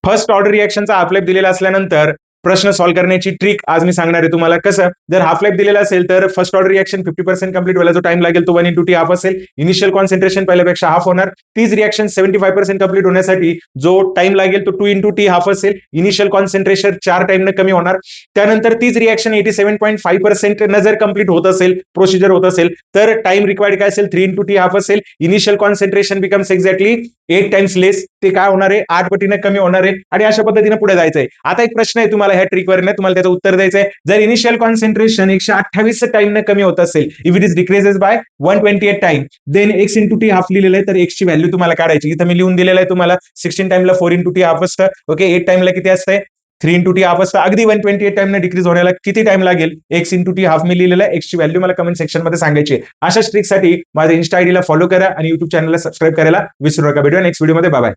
First order रिएक्शनचा half life दिलेला असल्यानंतर प्रश्न सॉल्व्ह करण्याची ट्रिक आज मी सांगणार आहे तुम्हाला. कसं, जर हाफ लाईफ दिलेला असेल तर फर्स्ट ऑर्डर रिएक्शन 50% कंप्लीट व्हायला जो टाइम लागेल तो 1 into t हाफ असेल. इनिशियल कॉन्सन्ट्रेशन पहिल्यापेक्षा हाफ होणार. तीच रिएक्शन 75% कंप्लीट होण्यासाठी जो टाइम लागेल तो 2 into t हाफ असेल. इनिशियल कॉन्सन्ट्रेशन 4 टाइमने कमी होणार. त्यानंतर तीच रिएक्शन 87.5% न जर कंप्लीट होत असेल, प्रोसिजर होत असेल, तर टाइम रिक्वायर्ड काय असेल, 3 into t हाफ असेल. Initial concentration becomes exactly 8 times less. ते काय होणार आहे, 8 पटीने कमी होणार आहे. आणि अशा पद्धतीने पुढे जायचंय. आता एक प्रश्न आहे तुम्हाला ह्या ट्रिकवर, तुम्हाला त्याचं उत्तर द्यायचंय. जर इनिशियल कॉन्सन्ट्रेशन 128 टाइमने कमी होत असेल, if it is decreases by 128 time, then x into t half लिहिलेलं आहे, तर x ची व्हॅल्यू तुम्हाला काढायची. इथं मी लिहून दिलेलं आहे तुम्हाला 16 टाइमला 4 into t हाफ असतं. ओके, 8 टाइमला किती असतंय, 3 into t हाफ असतं. अगदी 128 टाइमने डिक्रीज होण्याला किती टाइम लागेल, x into t हाफ मी लिहिलेलं आहे. x ची व्हॅल्यू मला कमेंट सेक्शन मध्ये सांगायची आहे. अशा ट्रिकसाठी माझ्या इन्स्टा आयडीला फॉलो करा आणि युट्यूब चॅनलला सबस्क्राईब करायला विसरू नका. भेटूया नेक्स्ट व्हिडिओमध्ये. Bye bye.